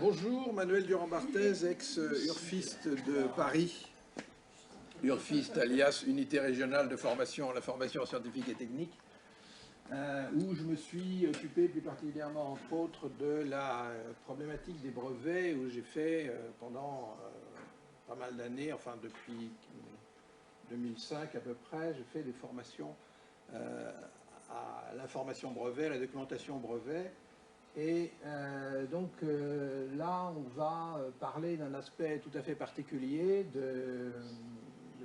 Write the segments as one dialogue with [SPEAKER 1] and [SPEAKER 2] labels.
[SPEAKER 1] Bonjour, Manuel Durand-Barthez, ex-urfiste de Paris, urfiste alias Unité régionale de formation, la formation scientifique et technique, où je me suis occupé plus particulièrement, entre autres, de la problématique des brevets, où j'ai fait pendant pas mal d'années, enfin depuis 2005 à peu près, j'ai fait des formations à l'information brevet, à la documentation brevet. Et là, on va parler d'un aspect tout à fait particulier de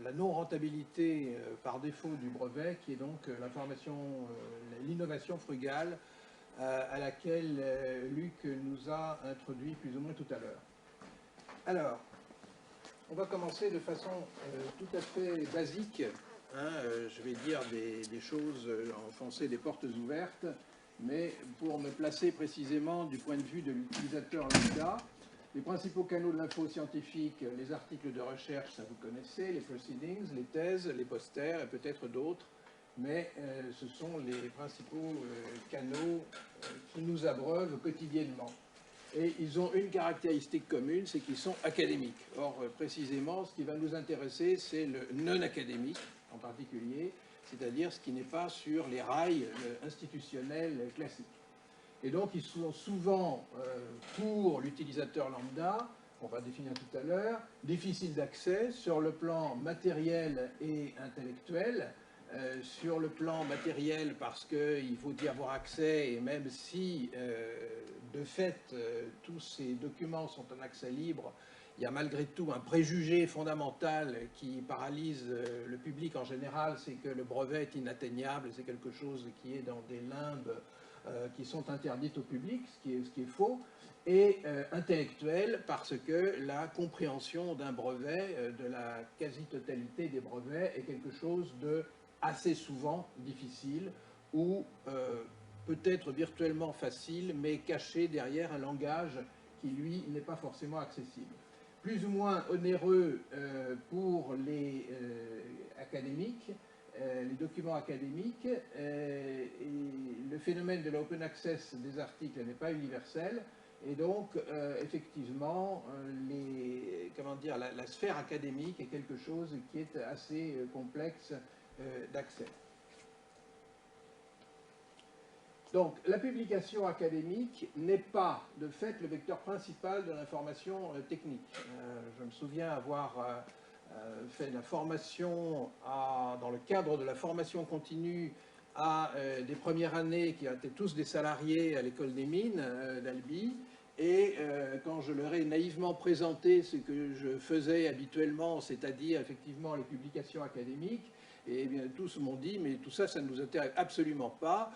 [SPEAKER 1] la non-rentabilité par défaut du brevet, qui est donc l'innovation frugale à laquelle Luc nous a introduit plus ou moins tout à l'heure. Alors, on va commencer de façon tout à fait basique. Je vais dire des choses, enfoncer des portes ouvertes, mais pour me placer précisément du point de vue de l'utilisateur lambda, les principaux canaux de l'info scientifique, les articles de recherche, ça vous connaissez, les proceedings, les thèses, les posters et peut-être d'autres, mais ce sont les principaux canaux qui nous abreuvent quotidiennement. Et ils ont une caractéristique commune, c'est qu'ils sont académiques. Or, précisément, ce qui va nous intéresser, c'est le non-académique, en particulier, c'est-à-dire ce qui n'est pas sur les rails institutionnels classiques. Et donc, ils sont souvent, pour l'utilisateur lambda, on va définir tout à l'heure, difficiles d'accès sur le plan matériel et intellectuel. Sur le plan matériel, parce qu'il faut y avoir accès, et même si, de fait, tous ces documents sont en accès libre, il y a malgré tout un préjugé fondamental qui paralyse le public en général, c'est que le brevet est inatteignable, c'est quelque chose qui est dans des limbes qui sont interdites au public, ce qui est faux, et intellectuel parce que la compréhension d'un brevet, de la quasi-totalité des brevets, est quelque chose de assez souvent difficile ou peut-être virtuellement facile, mais caché derrière un langage qui, lui, n'est pas forcément accessible. Plus ou moins onéreux pour les académiques, les documents académiques, et le phénomène de l'open access des articles n'est pas universel, et donc effectivement la sphère académique est quelque chose qui est assez complexe d'accès. Donc la publication académique n'est pas de fait le vecteur principal de l'information technique. Je me souviens avoir fait de la formation dans le cadre de la formation continue à des premières années qui étaient tous des salariés à l'école des mines d'Albi. Et quand je leur ai naïvement présenté ce que je faisais habituellement, c'est-à-dire effectivement les publications académiques, et bien tous m'ont dit, mais tout ça, ça ne nous intéresse absolument pas.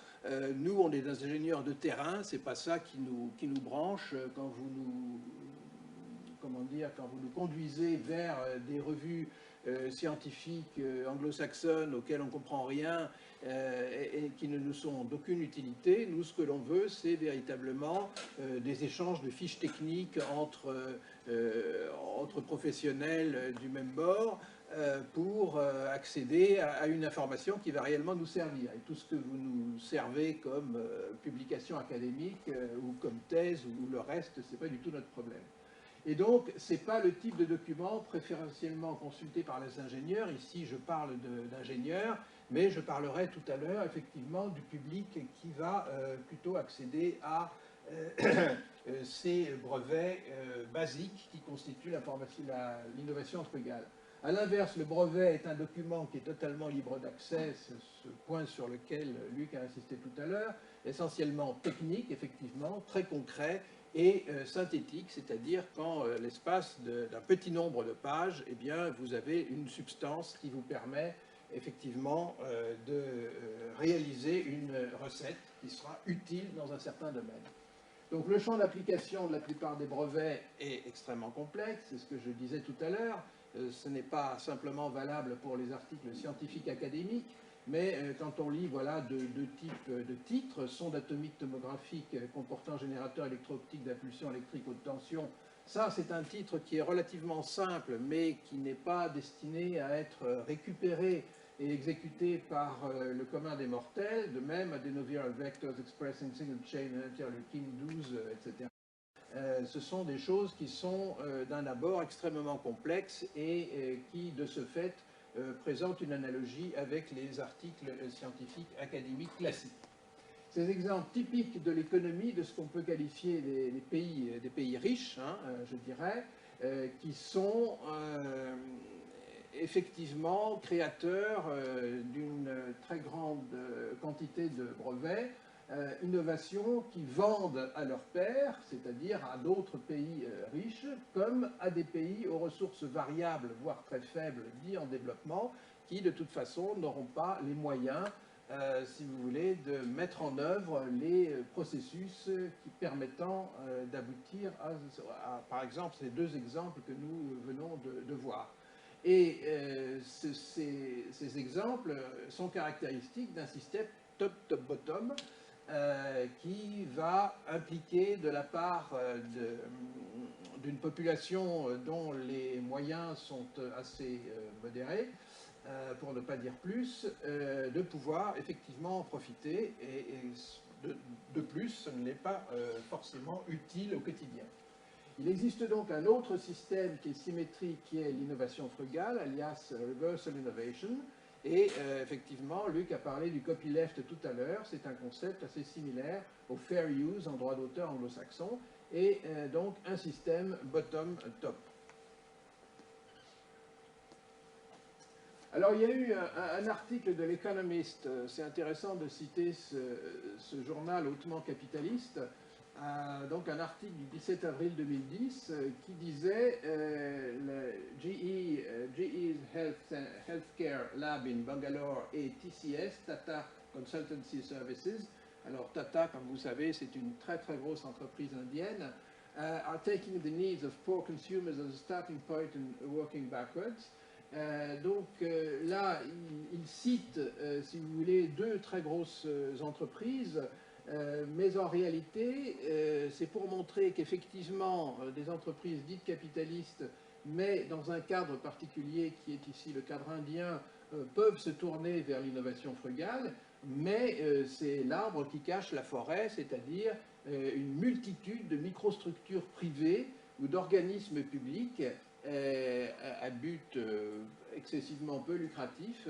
[SPEAKER 1] Nous, on est des ingénieurs de terrain, c'est pas ça qui nous branche quand vous nous quand vous nous conduisez vers des revues scientifiques anglo-saxonnes auxquelles on ne comprend rien et qui ne nous sont d'aucune utilité. Nous, ce que l'on veut, c'est véritablement des échanges de fiches techniques entre professionnels du même bord pour accéder à une information qui va réellement nous servir. Et tout ce que vous nous servez comme publication académique ou comme thèse ou le reste, ce n'est pas du tout notre problème. Et donc, ce n'est pas le type de document préférentiellement consulté par les ingénieurs. Ici, je parle d'ingénieurs, mais je parlerai tout à l'heure, effectivement, du public qui va plutôt accéder à ces brevets basiques qui constituent l'innovation frugale. A l'inverse, le brevet est un document qui est totalement libre d'accès, c'est ce point sur lequel Luc a insisté tout à l'heure, essentiellement technique, effectivement, très concret, et synthétique, c'est-à-dire qu'en l'espace d'un petit nombre de pages, eh bien, vous avez une substance qui vous permet effectivement de réaliser une recette qui sera utile dans un certain domaine. Donc le champ d'application de la plupart des brevets est extrêmement complexe, c'est ce que je disais tout à l'heure. Ce n'est pas simplement valable pour les articles scientifiques académiques, mais quand on lit deux types de titres, sonde atomique tomographique comportant générateur électro-optique d'impulsion électrique haute tension, ça c'est un titre qui est relativement simple, mais qui n'est pas destiné à être récupéré et exécuté par le commun des mortels, de même adenoviral vectors expressing single chain interleukin 12, etc. ce sont des choses qui sont d'un abord extrêmement complexes et qui, de ce fait, présentent une analogie avec les articles scientifiques académiques classiques. Ces exemples typiques de l'économie, de ce qu'on peut qualifier des pays riches, hein, je dirais, qui sont effectivement créateurs d'une très grande quantité de brevets, innovations qui vendent à leurs pairs, c'est-à-dire à d'autres pays riches, comme à des pays aux ressources variables, voire très faibles, dits en développement, qui de toute façon n'auront pas les moyens, si vous voulez, de mettre en œuvre les processus qui permettant d'aboutir par exemple, ces deux exemples que nous venons de voir. Et ces exemples sont caractéristiques d'un système top-top-bottom qui va impliquer de la part d'une population dont les moyens sont assez modérés, pour ne pas dire plus, de pouvoir effectivement en profiter et de plus, ce ne l'est pas forcément utile au quotidien. Il existe donc un autre système qui est symétrique, qui est l'innovation frugale, alias Reversal Innovation. Et effectivement, Luc a parlé du copyleft tout à l'heure. C'est un concept assez similaire au fair use en droit d'auteur anglo-saxon, et donc un système bottom-top. Alors, il y a eu un article de l'Economist, c'est intéressant de citer ce journal hautement capitaliste, donc un article du 17 avril 2010 qui disait le GE's Healthcare Lab in Bangalore et TCS, Tata Consultancy Services, alors Tata, comme vous savez, c'est une très très grosse entreprise indienne, are taking the needs of poor consumers as a starting point and working backwards. Donc là, il cite, si vous voulez, deux très grosses entreprises, mais en réalité, c'est pour montrer qu'effectivement, des entreprises dites capitalistes, mais dans un cadre particulier qui est ici le cadre indien, peuvent se tourner vers l'innovation frugale, mais c'est l'arbre qui cache la forêt, c'est-à-dire une multitude de microstructures privées ou d'organismes publics à but excessivement peu lucratif,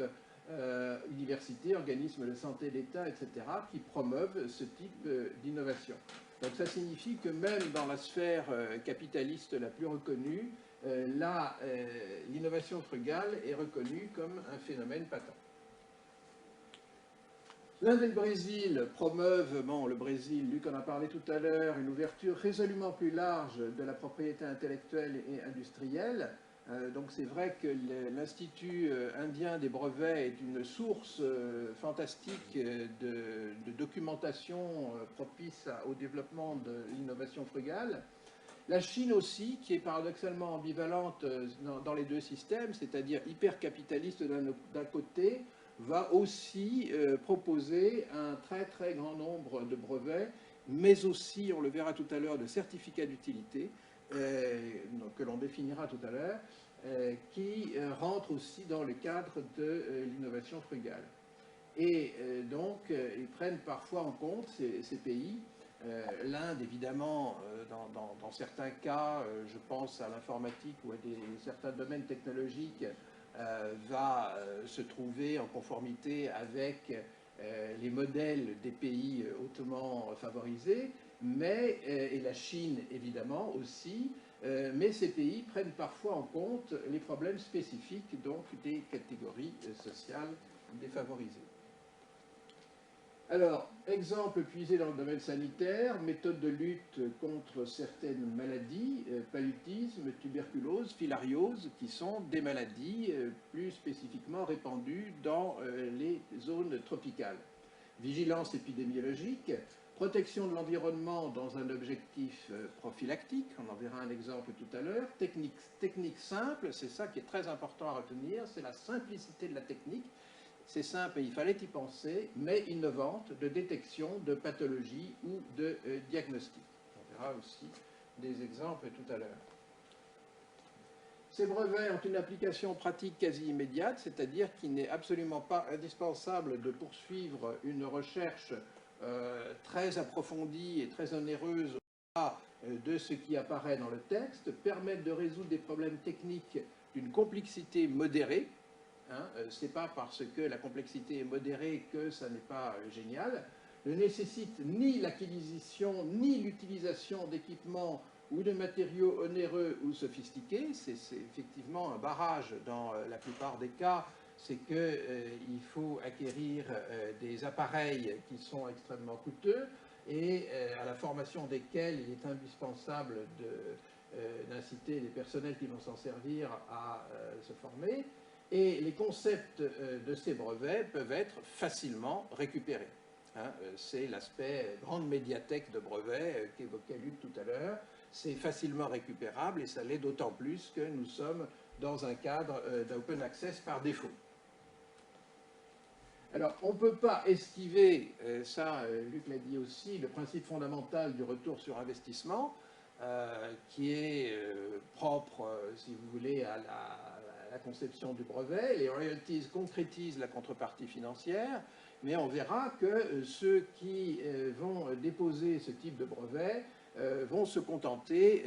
[SPEAKER 1] universités, organismes de santé d'État, etc., qui promeuvent ce type d'innovation. Donc ça signifie que même dans la sphère capitaliste la plus reconnue, l'innovation frugale est reconnue comme un phénomène patent. L'Inde et le Brésil promeuvent, bon, le Brésil, Luc en a parlé tout à l'heure, une ouverture résolument plus large de la propriété intellectuelle et industrielle. Donc c'est vrai que l'Institut indien des brevets est une source fantastique de documentation propice au développement de l'innovation frugale. La Chine aussi, qui est paradoxalement ambivalente dans les deux systèmes, c'est-à-dire hyper capitaliste d'un côté, va aussi proposer un très très grand nombre de brevets, mais aussi, on le verra tout à l'heure, de certificats d'utilité, que l'on définira tout à l'heure, qui rentrent aussi dans le cadre de l'innovation frugale. Et donc, ils prennent parfois en compte ces pays. L'Inde, évidemment, dans certains cas, je pense à l'informatique ou à certains domaines technologiques, va se trouver en conformité avec les modèles des pays hautement favorisés, et la Chine évidemment aussi, mais ces pays prennent parfois en compte les problèmes spécifiques donc des catégories sociales défavorisées. Alors, exemple puisé dans le domaine sanitaire, méthode de lutte contre certaines maladies, paludisme, tuberculose, filariose, qui sont des maladies plus spécifiquement répandues dans les zones tropicales. Vigilance épidémiologique, protection de l'environnement dans un objectif prophylactique, on en verra un exemple tout à l'heure, technique simple, c'est ça qui est très important à retenir, c'est la simplicité de la technique. C'est simple et il fallait y penser, mais innovante, de détection de pathologie ou de diagnostic. On verra aussi des exemples tout à l'heure. Ces brevets ont une application pratique quasi immédiate, c'est-à-dire qu'il n'est absolument pas indispensable de poursuivre une recherche très approfondie et très onéreuse de ce qui apparaît dans le texte, permettent de résoudre des problèmes techniques d'une complexité modérée. Hein, ce n'est pas parce que la complexité est modérée que ça n'est pas génial. Ne nécessite ni l'acquisition ni l'utilisation d'équipements ou de matériaux onéreux ou sophistiqués. C'est effectivement un barrage dans la plupart des cas. C'est qu'il faut acquérir des appareils qui sont extrêmement coûteux et à la formation desquels il est indispensable d'inciter les personnels qui vont s'en servir à se former. Et les concepts de ces brevets peuvent être facilement récupérés. Hein, c'est l'aspect grande médiathèque de brevets qu'évoquait Luc tout à l'heure. C'est facilement récupérable et ça l'est d'autant plus que nous sommes dans un cadre d'open access par défaut. Alors, on ne peut pas esquiver, ça Luc l'a dit aussi, le principe fondamental du retour sur investissement, qui est propre, si vous voulez, à la conception du brevet. Les royalties concrétisent la contrepartie financière, mais on verra que ceux qui vont déposer ce type de brevet vont se contenter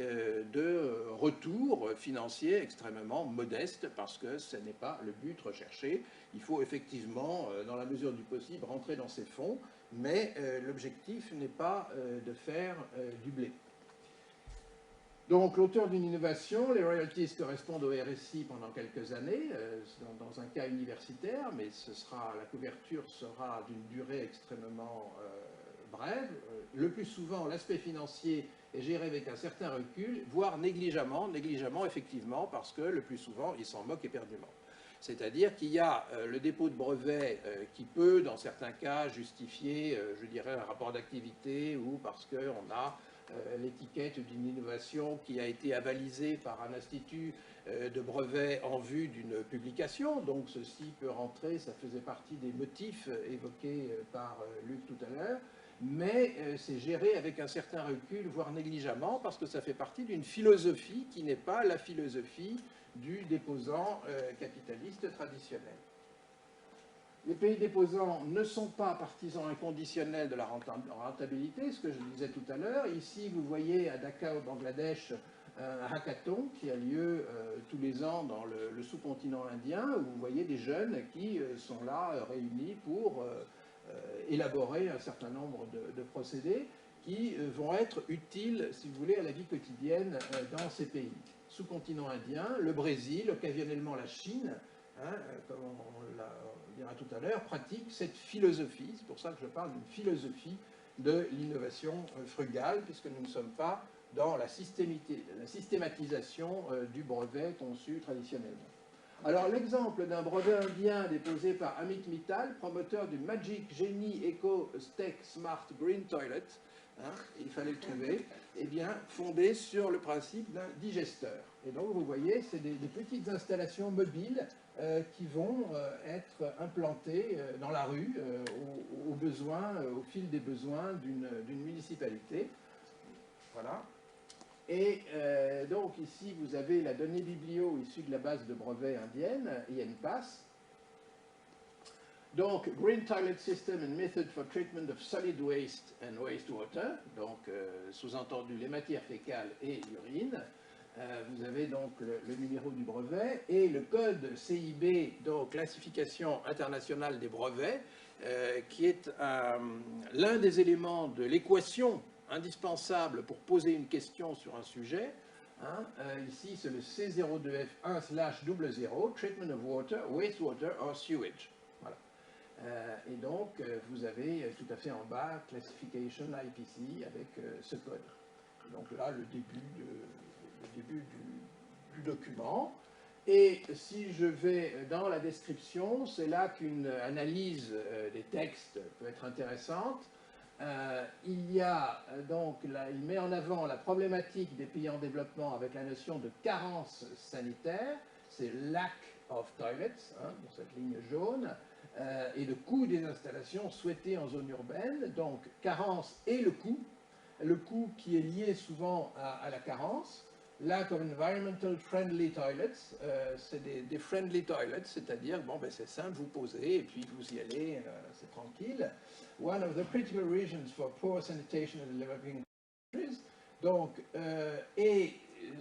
[SPEAKER 1] de retours financiers extrêmement modestes parce que ce n'est pas le but recherché. Il faut effectivement, dans la mesure du possible, rentrer dans ces fonds, mais l'objectif n'est pas de faire du blé. Donc, l'auteur d'une innovation, les royalties correspondent au RSI pendant quelques années, dans un cas universitaire, mais la couverture sera d'une durée extrêmement brève. Le plus souvent, l'aspect financier est géré avec un certain recul, voire négligemment effectivement, parce que le plus souvent, il s'en moque éperdument. C'est-à-dire qu'il y a le dépôt de brevet qui peut, dans certains cas, justifier, je dirais, un rapport d'activité ou parce qu'on a l'étiquette d'une innovation qui a été avalisée par un institut de brevet en vue d'une publication. Donc ceci peut rentrer, ça faisait partie des motifs évoqués par Luc tout à l'heure, mais c'est géré avec un certain recul, voire négligemment, parce que ça fait partie d'une philosophie qui n'est pas la philosophie du déposant capitaliste traditionnel. Les pays déposants ne sont pas partisans inconditionnels de la rentabilité, ce que je disais tout à l'heure. Ici, vous voyez à Dhaka, au Bangladesh, un hackathon qui a lieu tous les ans dans le sous-continent indien, où vous voyez des jeunes qui sont là réunis pour élaborer un certain nombre de procédés qui vont être utiles, si vous voulez, à la vie quotidienne dans ces pays. Sous-continent indien, le Brésil, occasionnellement la Chine, hein, comme on l'a dira tout à l'heure, pratique cette philosophie. C'est pour ça que je parle d'une philosophie de l'innovation frugale, puisque nous ne sommes pas dans la systématisation du brevet conçu traditionnellement. Alors, l'exemple d'un brevet indien déposé par Amit Mittal, promoteur du Magic Genie Eco Tech Smart Green Toilet, hein, il fallait le trouver, eh bien, fondé sur le principe d'un digesteur. Et donc, vous voyez, c'est des petites installations mobiles qui vont être implantées dans la rue au fil des besoins d'une municipalité. Voilà. Et donc ici, vous avez la donnée biblio issue de la base de brevets indienne, INPAS. Donc, Green Toilet System and Method for Treatment of Solid Waste and Wastewater, donc sous-entendu les matières fécales et l'urine. Vous avez donc le numéro du brevet et le code CIB, donc Classification internationale des brevets, qui est l'un des éléments de l'équation indispensable pour poser une question sur un sujet. Hein, ici, c'est le C02F1/00, Treatment of Water, Wastewater or Sewage. Voilà. Et donc, vous avez tout à fait en bas Classification IPC avec ce code. Donc là, le début du document. Et si je vais dans la description, c'est là qu'une analyse des textes peut être intéressante. Il y a donc, là, il met en avant la problématique des pays en développement avec la notion de carence sanitaire, c'est lack of toilets, hein, dans cette ligne jaune, et le coût des installations souhaitées en zone urbaine, donc carence et le coût qui est lié souvent à la carence. Lack of environmental friendly toilets, c'est des friendly toilets, c'est-à-dire, bon, ben, c'est simple, vous posez et puis vous y allez, c'est tranquille. One of the critical reasons for poor sanitation in developing countries, Donc, et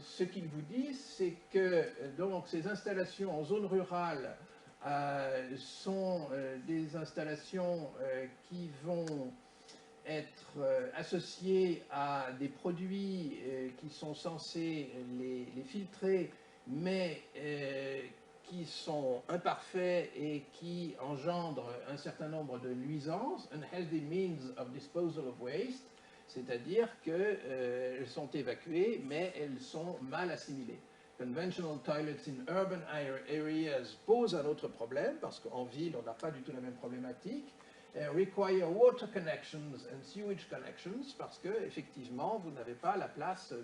[SPEAKER 1] ce qu'il vous dit, c'est que donc, ces installations en zone rurale sont des installations qui vont être associées à des produits qui sont censés les filtrer, mais qui sont imparfaits et qui engendrent un certain nombre de nuisances, unhealthy means of disposal of waste, c'est-à-dire qu'elles sont évacuées, mais elles sont mal assimilées. Conventional toilets in urban areas posent un autre problème, parce qu'en ville, on n'a pas du tout la même problématique. Require water connections and sewage connections, parce que effectivement, vous n'avez pas la place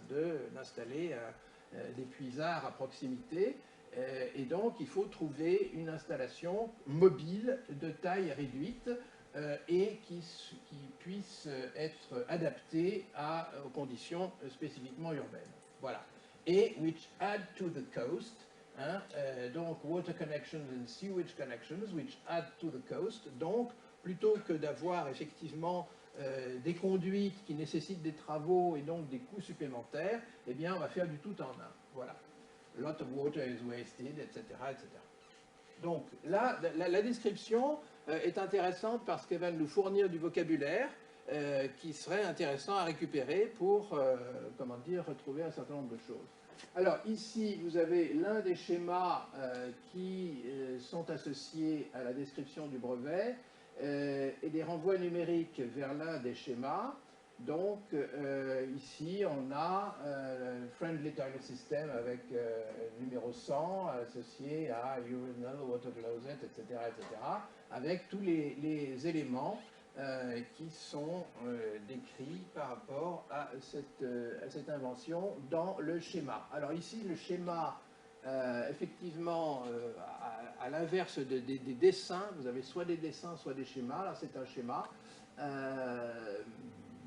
[SPEAKER 1] d'installer des puisards à proximité. Et donc, il faut trouver une installation mobile de taille réduite et qui puisse être adaptée aux conditions spécifiquement urbaines. Voilà. Et which add to the coast, hein, donc water connections and sewage connections, which add to the coast. Donc, plutôt que d'avoir effectivement des conduites qui nécessitent des travaux et donc des coûts supplémentaires, eh bien, on va faire du tout en un. Voilà. A lot of water is wasted, etc., etc. Donc là, la description est intéressante parce qu'elle va nous fournir du vocabulaire qui serait intéressant à récupérer pour, comment dire, retrouver un certain nombre de choses. Alors ici, vous avez l'un des schémas qui sont associés à la description du brevet et des renvois numériques vers l'un des schémas. Donc, ici, on a Friendly Toilet System avec numéro 100 associé à Urinal, Water Closet, etc., avec tous les éléments qui sont décrits par rapport à cette invention dans le schéma. Alors ici, le schéma, effectivement, à l'inverse des dessins, vous avez soit des dessins, soit des schémas. Là, c'est un schéma.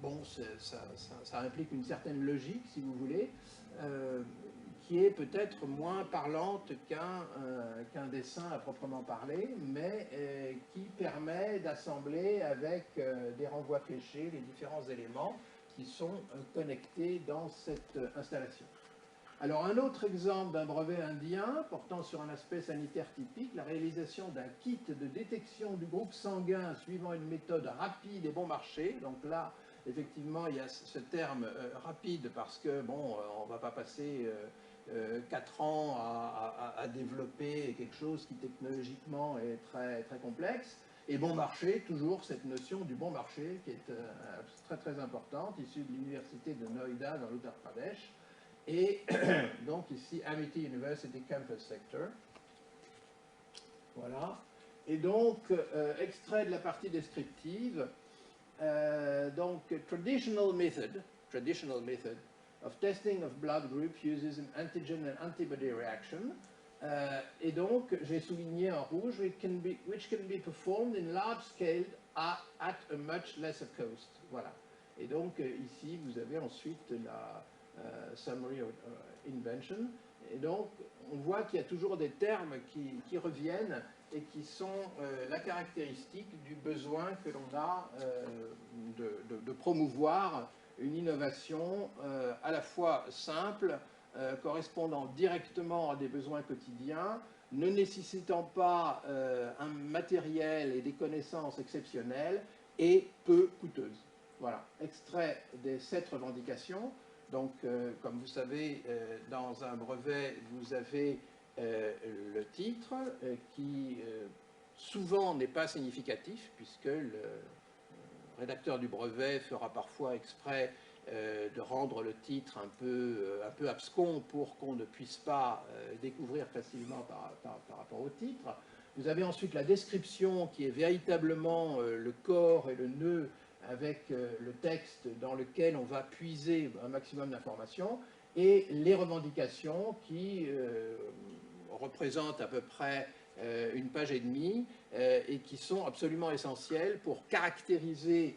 [SPEAKER 1] Bon, ça implique une certaine logique, si vous voulez, qui est peut-être moins parlante qu'un dessin à proprement parler, mais qui permet d'assembler avec des renvois fléchés les différents éléments qui sont connectés dans cette installation. Alors, un autre exemple d'un brevet indien portant sur un aspect sanitaire typique, la réalisation d'un kit de détection du groupe sanguin suivant une méthode rapide et bon marché. Donc là, effectivement, il y a ce terme rapide parce que, bon, on ne va pas passer 4 ans à développer quelque chose qui technologiquement est très, très complexe. Et bon marché, toujours cette notion du bon marché qui est très, très importante, issue de l'université de Noida dans l'Uttar Pradesh. Et donc ici, Amity University Campus Sector. Voilà. Et donc, extrait de la partie descriptive. Donc, traditional method of testing of blood group uses an antigen and antibody reaction. Et donc, j'ai souligné en rouge, which can be performed in large scale at a much lesser cost. Voilà. Et donc, ici, vous avez ensuite la summary of invention. Et donc, on voit qu'il y a toujours des termes qui reviennent et qui sont la caractéristique du besoin que l'on a de promouvoir une innovation à la fois simple, correspondant directement à des besoins quotidiens, ne nécessitant pas un matériel et des connaissances exceptionnelles et peu coûteuses. Voilà, extrait des 7 revendications. Donc, comme vous savez, dans un brevet, vous avez le titre qui souvent n'est pas significatif puisque le rédacteur du brevet fera parfois exprès de rendre le titre un peu abscon pour qu'on ne puisse pas découvrir facilement par rapport au titre. Vous avez ensuite la description qui est véritablement le corps et le nœud avec le texte dans lequel on va puiser un maximum d'informations, et les revendications qui représentent à peu près une page et demie et qui sont absolument essentielles pour caractériser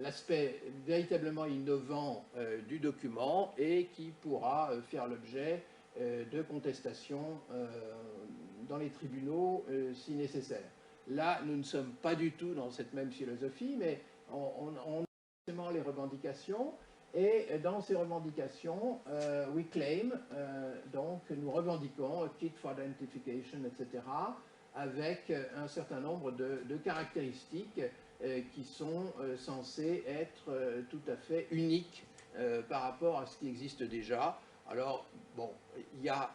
[SPEAKER 1] l'aspect véritablement innovant du document et qui pourra faire l'objet de contestations dans les tribunaux si nécessaire. Là, nous ne sommes pas du tout dans cette même philosophie, mais on est reprend les revendications, et dans ces revendications, we claim, donc nous revendiquons a kit for identification, etc., avec un certain nombre de caractéristiques qui sont censées être tout à fait uniques par rapport à ce qui existe déjà. Alors, bon, il y a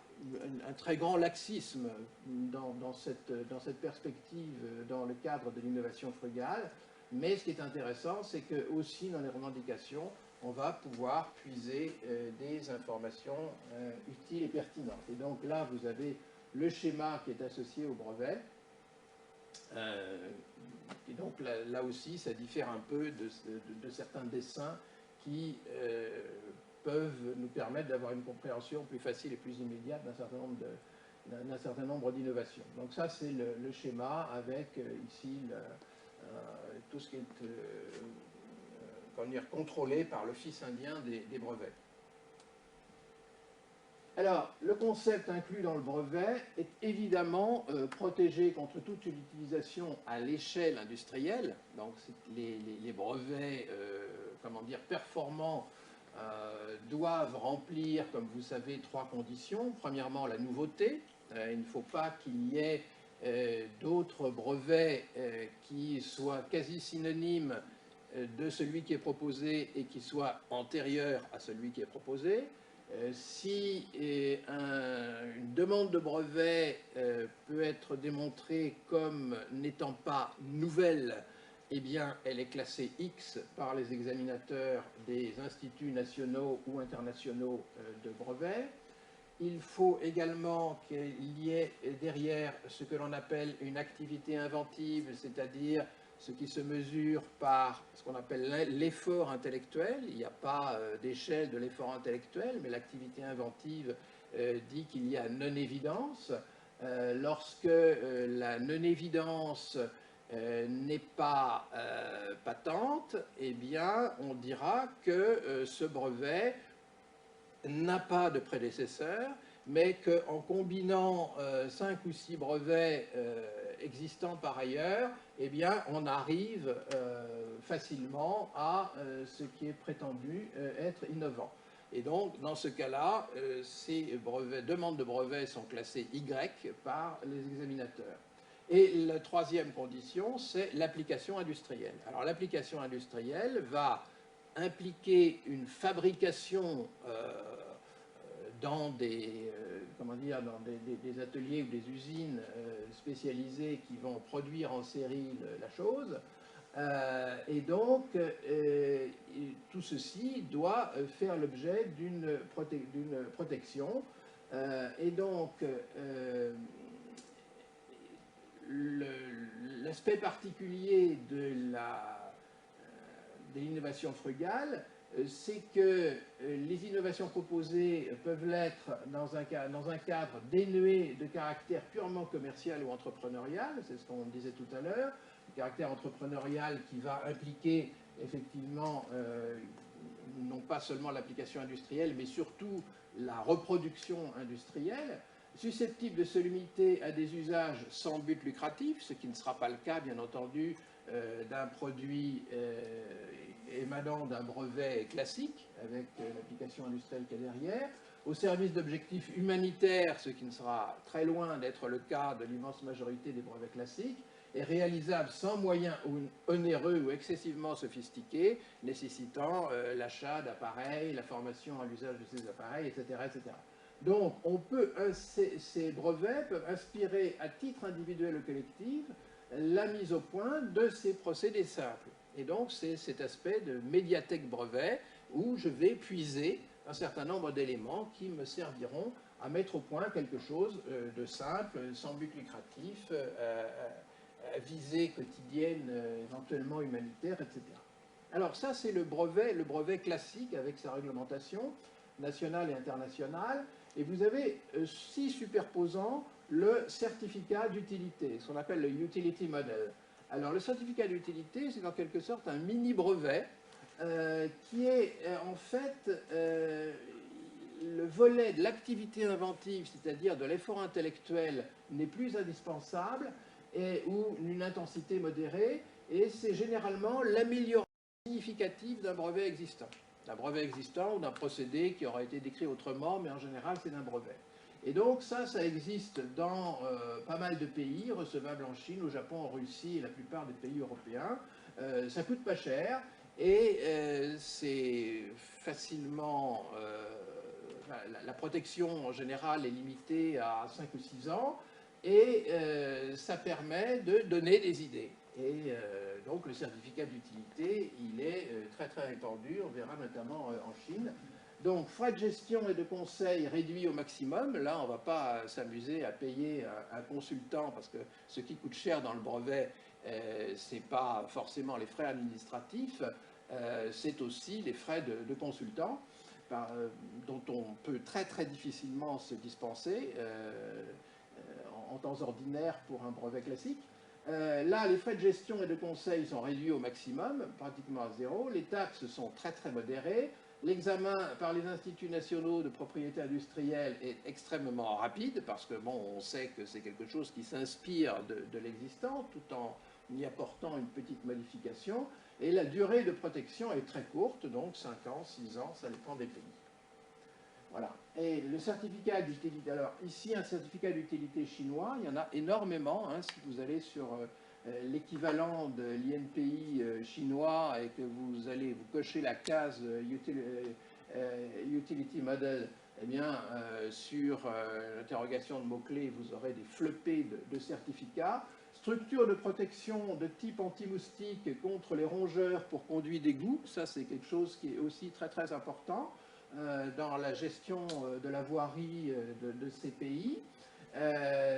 [SPEAKER 1] un très grand laxisme dans cette perspective dans le cadre de l'innovation frugale, mais ce qui est intéressant, c'est que aussi dans les revendications, on va pouvoir puiser des informations utiles et pertinentes. Et donc là, vous avez le schéma qui est associé au brevet. Et donc là aussi, ça diffère un peu de certains dessins qui peuvent nous permettre d'avoir une compréhension plus facile et plus immédiate d'un certain nombre d'innovations. Donc ça, c'est le schéma avec ici tout ce qui est contrôlé par l'Office indien des brevets. Alors, le concept inclus dans le brevet est évidemment protégé contre toute utilisation à l'échelle industrielle. Donc, les brevets, performants doivent remplir, comme vous savez, 3 conditions. Premièrement, la nouveauté. Il ne faut pas qu'il y ait d'autres brevets qui soient quasi synonymes de celui qui est proposé et qui soit antérieur à celui qui est proposé. Si une demande de brevet peut être démontrée comme n'étant pas nouvelle, eh bien, elle est classée X par les examinateurs des instituts nationaux ou internationaux de brevets. Il faut également qu'il y ait derrière ce que l'on appelle une activité inventive, c'est-à-dire ce qui se mesure par ce qu'on appelle l'effort intellectuel. Il n'y a pas d'échelle de l'effort intellectuel, mais l'activité inventive dit qu'il y a non-évidence. Lorsque la non-évidence n'est pas patente, eh bien, on dira que ce brevet n'a pas de prédécesseur, mais qu'en combinant 5 ou 6 brevets existants par ailleurs, eh bien, on arrive facilement à ce qui est prétendu être innovant. Et donc, dans ce cas-là, ces demandes de brevets sont classées Y par les examinateurs. Et la troisième condition, c'est l'application industrielle. Alors, l'application industrielle va impliquer une fabrication dans des ateliers ou des usines spécialisées qui vont produire en série la chose. Et donc, tout ceci doit faire l'objet d'une protection. Et donc, l'aspect particulier de l'innovation frugale, c'est que les innovations proposées peuvent l'être dans un cadre dénué de caractère purement commercial ou entrepreneurial, c'est ce qu'on disait tout à l'heure, le caractère entrepreneurial qui va impliquer effectivement non pas seulement l'application industrielle, mais surtout la reproduction industrielle, susceptible de se limiter à des usages sans but lucratif, ce qui ne sera pas le cas, bien entendu, d'un produit émanant d'un brevet classique, avec l'application industrielle qui est derrière, au service d'objectifs humanitaires, ce qui ne sera très loin d'être le cas de l'immense majorité des brevets classiques, est réalisable sans moyens onéreux ou excessivement sophistiqués, nécessitant l'achat d'appareils, la formation à l'usage de ces appareils, etc., etc. Donc, ces brevets peuvent inspirer à titre individuel ou collectif la mise au point de ces procédés simples. Et donc, c'est cet aspect de médiathèque brevet où je vais puiser un certain nombre d'éléments qui me serviront à mettre au point quelque chose de simple, sans but lucratif, à visée quotidienne, éventuellement humanitaire, etc. Alors ça, c'est le brevet classique avec sa réglementation nationale et internationale. Et vous avez, si superposant, le certificat d'utilité, ce qu'on appelle le Utility Model. Alors, le certificat d'utilité, c'est en quelque sorte un mini-brevet qui est en fait le volet de l'activité inventive, c'est-à-dire de l'effort intellectuel, n'est plus indispensable ou une intensité modérée, et c'est généralement l'amélioration significative d'un brevet existant. D'un brevet existant ou d'un procédé qui aura été décrit autrement, mais en général, c'est d'un brevet. Et donc ça existe dans pas mal de pays, recevables en Chine, au Japon, en Russie et la plupart des pays européens. Ça coûte pas cher et c'est facilement... la protection en général est limitée à 5 ou 6 ans et ça permet de donner des idées. Et donc le certificat d'utilité, il est très très répandu, on verra notamment en Chine. Donc, frais de gestion et de conseil réduits au maximum. Là, on ne va pas s'amuser à payer un consultant parce que ce qui coûte cher dans le brevet, ce n'est pas forcément les frais administratifs, c'est aussi les frais de consultant dont on peut très très difficilement se dispenser en temps ordinaire pour un brevet classique. Là, les frais de gestion et de conseil sont réduits au maximum, pratiquement à zéro. Les taxes sont très très modérées. L'examen par les instituts nationaux de propriété industrielle est extrêmement rapide parce que, bon, on sait que c'est quelque chose qui s'inspire de l'existant tout en y apportant une petite modification. Et la durée de protection est très courte, donc 5 ans, 6 ans, ça dépend des pays. Voilà. Et le certificat d'utilité, alors ici un certificat d'utilité chinois, il y en a énormément, hein, si vous allez sur l'équivalent de l'INPI chinois et que vous allez vous cocher la case Utility Model, eh bien sur l'interrogation de mots-clés, vous aurez des flopées de certificats. Structure de protection de type anti-moustique contre les rongeurs pour conduits d'égout, ça c'est quelque chose qui est aussi très très important dans la gestion de la voirie de ces pays.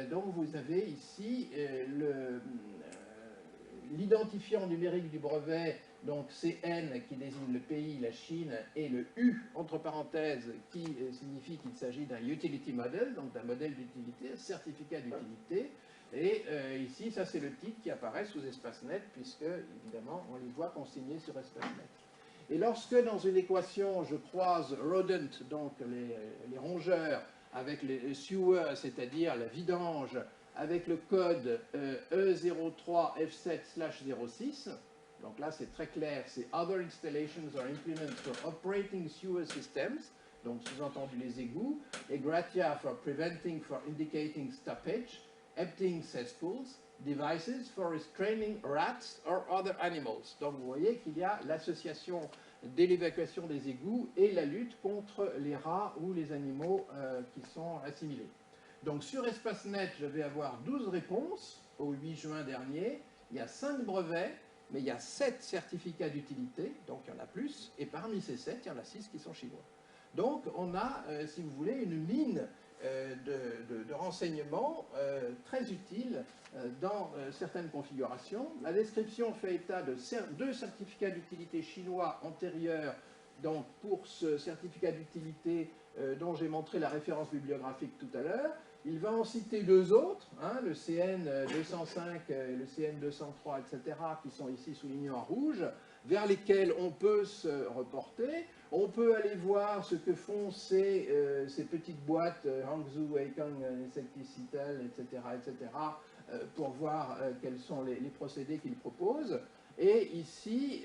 [SPEAKER 1] Donc vous avez ici l'identifiant numérique du brevet, donc CN qui désigne le pays, la Chine, et le U entre parenthèses qui signifie qu'il s'agit d'un utility model, donc d'un modèle d'utilité, certificat d'utilité. Et ici, ça c'est le titre qui apparaît sous EspaceNet, puisque évidemment on les voit consignés sur EspaceNet. Et lorsque dans une équation je croise rodent, donc les rongeurs, avec les sewer, c'est-à-dire la vidange, avec le code E03F7/06, donc là c'est très clair, c'est Other installations or implements for operating sewer systems, donc sous-entendu les égouts, et Gratia for preventing for indicating stoppage, emptying cesspools, devices for restraining rats or other animals. Donc vous voyez qu'il y a l'association de l'évacuation des égouts et la lutte contre les rats ou les animaux qui sont assimilés. Donc sur EspaceNet, je vais avoir 12 réponses au 8 juin dernier. Il y a 5 brevets, mais il y a 7 certificats d'utilité, donc il y en a plus, et parmi ces 7, il y en a 6 qui sont chinois. Donc on a, si vous voulez, une mine de renseignements très utiles dans certaines configurations. La description fait état de 2 certificats d'utilité chinois antérieurs, donc pour ce certificat d'utilité dont j'ai montré la référence bibliographique tout à l'heure. Il va en citer 2 autres, hein, le CN 205 et le CN 203, etc., qui sont ici soulignés en rouge, vers lesquels on peut se reporter. On peut aller voir ce que font ces petites boîtes, Hangzhou, Weikang, Insecticidal, etc., pour voir quels sont les procédés qu'ils proposent. Et ici,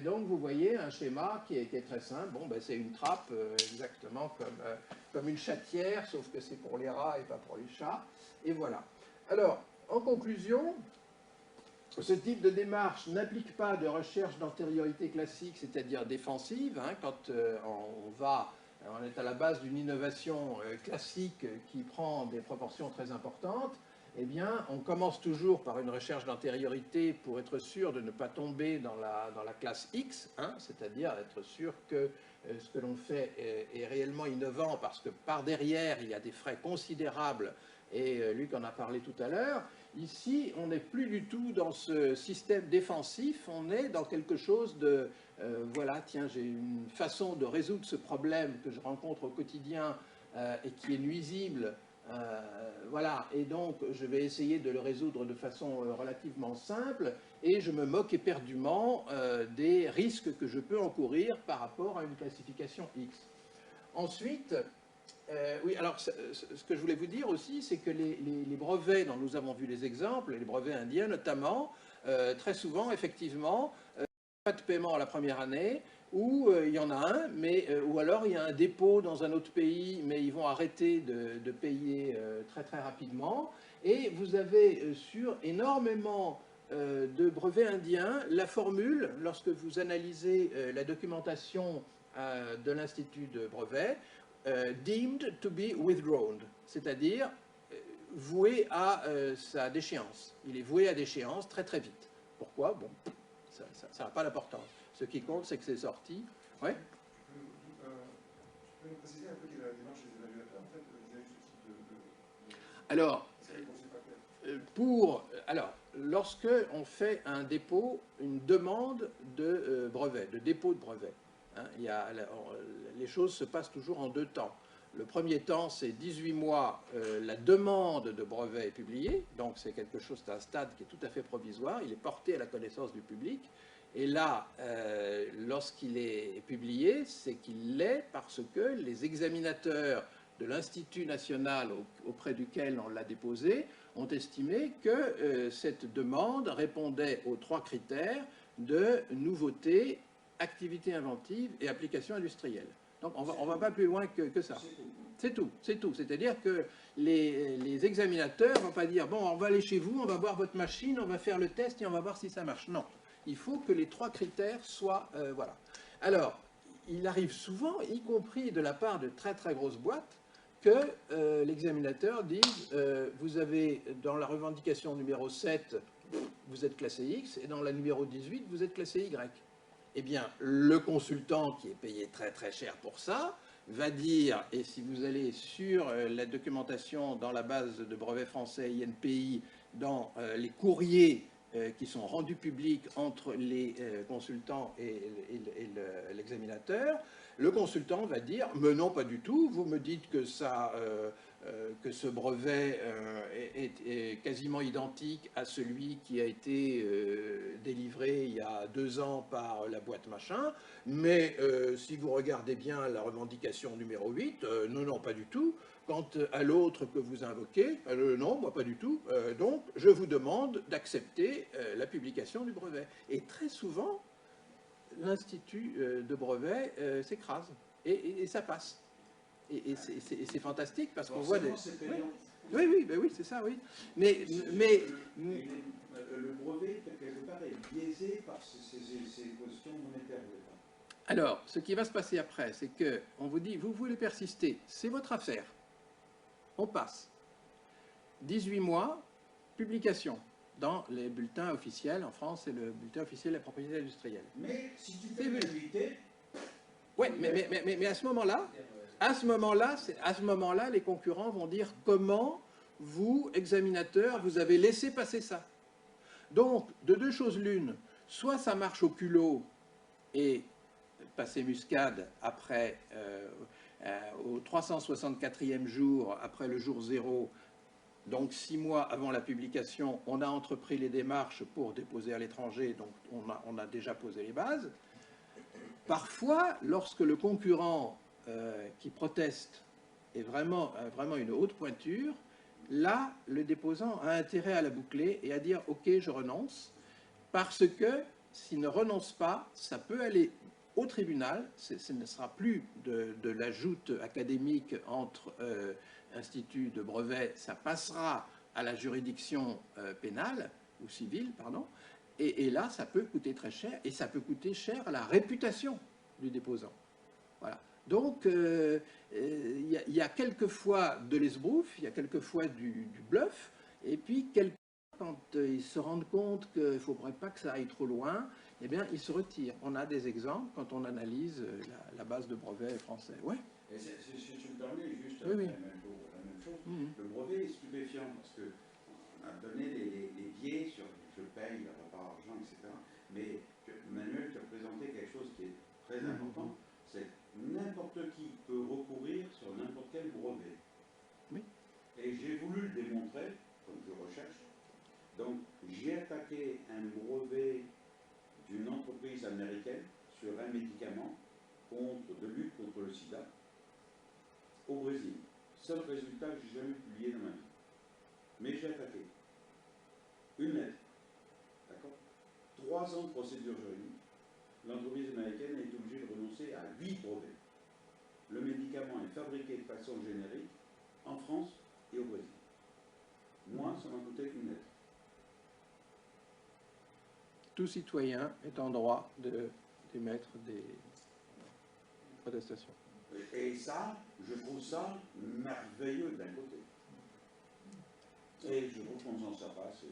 [SPEAKER 1] donc vous voyez un schéma qui est très simple. Bon, ben, c'est une trappe exactement comme une chatière, sauf que c'est pour les rats et pas pour les chats. Et voilà. Alors, en conclusion, ce type de démarche n'implique pas de recherche d'antériorité classique, c'est-à-dire défensive. Hein, quand on est à la base d'une innovation classique qui prend des proportions très importantes, eh bien, on commence toujours par une recherche d'antériorité pour être sûr de ne pas tomber dans la classe X, hein, c'est-à-dire être sûr que ce que l'on fait est réellement innovant parce que par derrière, il y a des frais considérables, et Luc en a parlé tout à l'heure. Ici, on n'est plus du tout dans ce système défensif, on est dans quelque chose de, voilà, tiens, j'ai une façon de résoudre ce problème que je rencontre au quotidien et qui est nuisible. Voilà, et donc je vais essayer de le résoudre de façon relativement simple et je me moque éperdument des risques que je peux encourir par rapport à une classification X. Ensuite, oui, alors ce que je voulais vous dire aussi, c'est que les brevets dont nous avons vu les exemples, les brevets indiens notamment, très souvent, effectivement, pas de paiement la première année, ou il y en a un, ou alors il y a un dépôt dans un autre pays, mais ils vont arrêter de payer très très rapidement. Et vous avez sur énormément de brevets indiens la formule, lorsque vous analysez la documentation de l'Institut de brevets, deemed to be withdrawn, c'est-à-dire voué à sa déchéance. Il est voué à déchéance très très vite. Pourquoi? Bon, ça n'a pas d'importance. Ce qui compte, c'est que c'est sorti. Ouais.
[SPEAKER 2] Tu peux nous préciser un peu quelle est la démarche des évaluateurs, en fait, vis-à-vis de ce type de...
[SPEAKER 1] Alors,
[SPEAKER 2] pas clair.
[SPEAKER 1] lorsque on fait un dépôt, une demande de brevet, de dépôt de brevet, hein, les choses se passent toujours en deux temps. Le premier temps, c'est 18 mois, la demande de brevet est publiée, donc c'est quelque chose, c'est un stade qui est tout à fait provisoire, il est porté à la connaissance du public, et là, lorsqu'il est publié, c'est qu'il l'est parce que les examinateurs de l'Institut national auprès duquel on l'a déposé ont estimé que cette demande répondait aux trois critères de nouveauté, activité inventive et application industrielle. Donc on ne va pas plus loin que ça. C'est tout, c'est tout. C'est-à-dire que les examinateurs ne vont pas dire « bon, on va aller chez vous, on va voir votre machine, on va faire le test et on va voir si ça marche ». Non, il faut que les trois critères soient... voilà. Alors, il arrive souvent, y compris de la part de très très grosses boîtes, que l'examinateur dise vous avez dans la revendication numéro 7, vous êtes classé X, et dans la numéro 18, vous êtes classé Y. Eh bien, le consultant qui est payé très très cher pour ça va dire, et si vous allez sur la documentation dans la base de brevets français INPI, dans les courriers qui sont rendus publics entre les consultants et l'examinateur, le consultant va dire « mais non, pas du tout, vous me dites que, que ce brevet est quasiment identique à celui qui a été délivré il y a 2 ans par la boîte machin, mais si vous regardez bien la revendication numéro 8, non, non, pas du tout. Quant à l'autre que vous invoquez, non, moi pas du tout, donc je vous demande d'accepter la publication du brevet. » Et très souvent, l'Institut de brevet s'écrase et ça passe. Et c'est fantastique parce qu'on voit des... Oui, oui, ben oui, c'est ça, oui. Mais
[SPEAKER 3] le brevet, quelque part, est biaisé par ces questions monétaires.
[SPEAKER 1] Alors, ce qui va se passer après, c'est qu'on vous dit, vous voulez persister, c'est votre affaire. On passe. 18 mois, publication. Dans les bulletins officiels, en France, c'est le bulletin officiel de la propriété industrielle.
[SPEAKER 3] Mais si tu fais une activité...
[SPEAKER 1] Oui, mais à ce moment-là, les concurrents vont dire comment vous, examinateurs, vous avez laissé passer ça. Donc, de deux choses l'une, soit ça marche au culot et passer muscade après, au 364e jour, après le jour 0, donc 6 mois avant la publication, on a entrepris les démarches pour déposer à l'étranger, donc on a déjà posé les bases. Parfois, lorsque le concurrent qui proteste est vraiment une haute pointure, là, le déposant a intérêt à la boucler et à dire « ok, je renonce », parce que s'il ne renonce pas, ça peut aller au tribunal, ce ne sera plus de la joute académique entre instituts de brevets, ça passera à la juridiction pénale, ou civile, pardon, et là, ça peut coûter très cher, et ça peut coûter cher à la réputation du déposant. Voilà. Donc, il y a quelquefois de l'esbrouf, il y a quelquefois du bluff, et puis quand ils se rendent compte qu'il ne faudrait pas que ça aille trop loin, eh bien, ils se retirent. On a des exemples quand on analyse la base de brevets français. Ouais.
[SPEAKER 3] Et si tu me permets, juste
[SPEAKER 1] oui, oui.
[SPEAKER 3] la même chose, le brevet est stupéfiant parce qu'on a donné les biais sur je paye, la part argent, etc. Mais Manuel, tu as présenté quelque chose qui est très important, c'est que n'importe qui peut recourir sur n'importe quel brevet.
[SPEAKER 1] Oui.
[SPEAKER 3] Et j'ai voulu le démontrer, comme je recherche. Donc, j'ai attaqué un brevet d'une entreprise américaine sur un médicament de lutte contre le sida au Brésil. Seul résultat que j'ai jamais publié dans ma vie. Mais j'ai attaqué. Une lettre. D'accord ? 3 ans de procédure juridique. l'entreprise américaine est obligée de renoncer à 8 brevets. Le médicament est fabriqué de façon générique en France et au Brésil. Moi, ça m'a coûté une lettre.
[SPEAKER 1] Tout citoyen est en droit d'émettre des protestations.
[SPEAKER 3] Et ça, je trouve ça merveilleux d'un côté. Et je trouve qu'on s'en sert pas assez,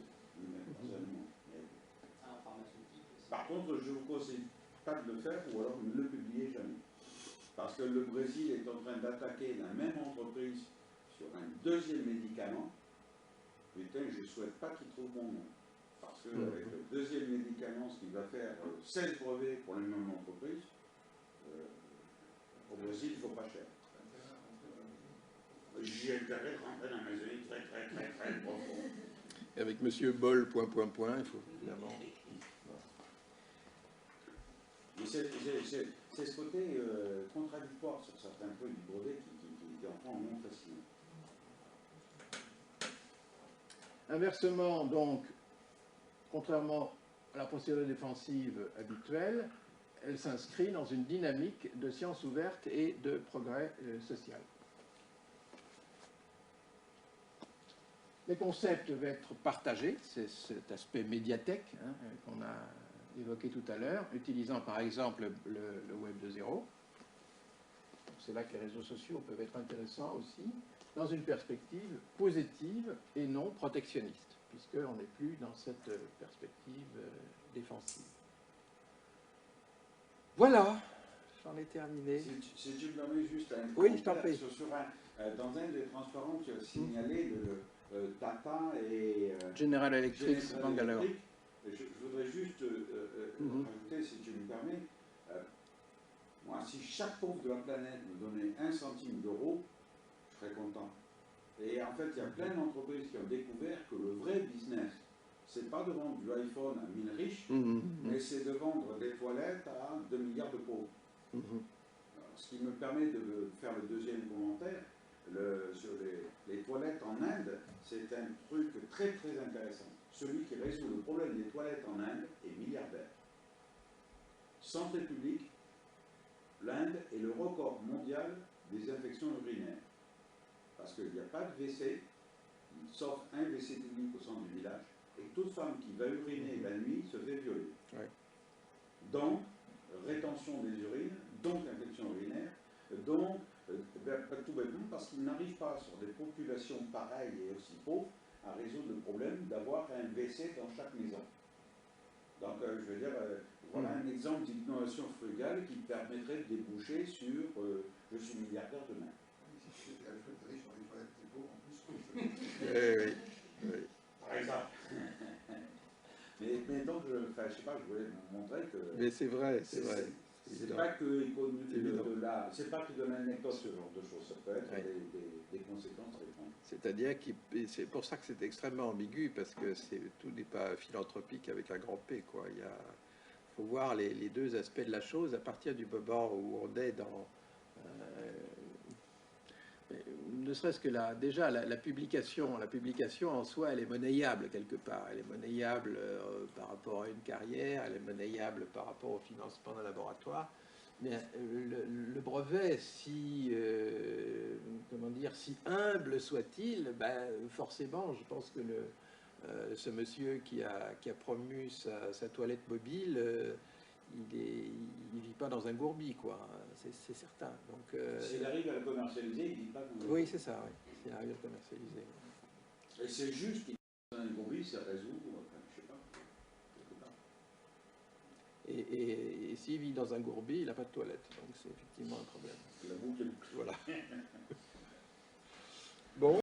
[SPEAKER 3] personnellement. Par contre, je vous conseille pas de le faire ou alors ne le publiez jamais. Parce que le Brésil est en train d'attaquer la même entreprise sur un deuxième médicament. Putain, je ne souhaite pas qu'il trouve mon nom. Parce que avec le deuxième médicament, ce qui va faire 16 brevets pour la même entreprise, au Brésil, il ne faut pas cher. J'ai intérêt de rentrer dans la maison très profond.
[SPEAKER 1] Et avec Monsieur Boll, il faut évidemment...
[SPEAKER 3] C'est ce côté contradictoire sur certains trucs du brevet qui en rend moins fascinant.
[SPEAKER 1] Inversement, donc, contrairement à la procédure défensive habituelle, elle s'inscrit dans une dynamique de science ouverte et de progrès social. Les concepts vont être partagés, c'est cet aspect médiathèque qu'on a évoqué tout à l'heure, utilisant par exemple le Web 2.0. C'est là que les réseaux sociaux peuvent être intéressants aussi, dans une perspective positive et non protectionniste, puisqu'on n'est plus dans cette perspective défensive. Voilà, j'en ai terminé.
[SPEAKER 3] Si tu me permets juste un
[SPEAKER 1] oui, je t'en prie.
[SPEAKER 3] Dans un des transparents, tu as signalé le Tata et
[SPEAKER 1] General Electric Bangalore.
[SPEAKER 3] Je voudrais juste rajouter, si tu me permets, moi, si chaque pauvre de la planète me donnait 1 centime d'euro, je serais content. Et en fait, il y a plein d'entreprises qui ont découvert que le vrai business, c'est pas de vendre du iPhone à 1000 riches, mais c'est de vendre des toilettes à 2 milliards de pauvres. Alors, ce qui me permet de faire le deuxième commentaire, sur les toilettes en Inde, c'est un truc très très intéressant. Celui qui résout le problème des toilettes en Inde est milliardaire. Santé publique, l'Inde est le record mondial des infections urinaires. Parce qu'il n'y a pas de WC, sauf un WC public au centre du village, et toute femme qui va uriner la nuit se fait violer.
[SPEAKER 1] Ouais.
[SPEAKER 3] Donc, rétention des urines, donc infection urinaire, donc, tout bêtement, parce qu'ils n'arrivent pas sur des populations pareilles et aussi pauvres à résoudre le problème d'avoir un WC dans chaque maison. Donc, je veux dire, voilà un exemple d'innovation frugale qui permettrait de déboucher sur je suis milliardaire demain.
[SPEAKER 1] Oui.
[SPEAKER 3] Par exemple. Mais donc, je sais pas, je voulais vous montrer que...
[SPEAKER 1] Mais c'est vrai, c'est vrai.
[SPEAKER 3] C'est pas que c'est pas que de l'anecdote, ce genre de choses. Ça peut être des conséquences très grandes.
[SPEAKER 1] C'est-à-dire que c'est pour ça que c'est extrêmement ambigu, parce que tout n'est pas philanthropique avec un grand P, quoi. Il faut voir les deux aspects de la chose à partir du moment où on est dans... ne serait-ce que déjà la publication en soi, elle est monnayable quelque part. Elle est monnayable par rapport à une carrière, elle est monnayable par rapport au financement d'un laboratoire. Mais le brevet, si humble soit-il, forcément, je pense que ce monsieur qui a promu sa toilette mobile, il ne vit pas dans un gourbi, quoi. C'est certain. Donc,
[SPEAKER 3] s'il arrive à le commercialiser, il ne vit pas dans un gourbi.
[SPEAKER 1] Oui, c'est ça, oui. S'il arrive à le commercialiser.
[SPEAKER 3] Et c'est juste qu'il vit dans un gourbi, ça résout, je sais pas, quelque part.
[SPEAKER 1] Et s'il vit dans un gourbi, il n'a pas de toilette. Donc c'est effectivement un problème.
[SPEAKER 3] La boucle est bouclée.
[SPEAKER 1] Voilà. Bon.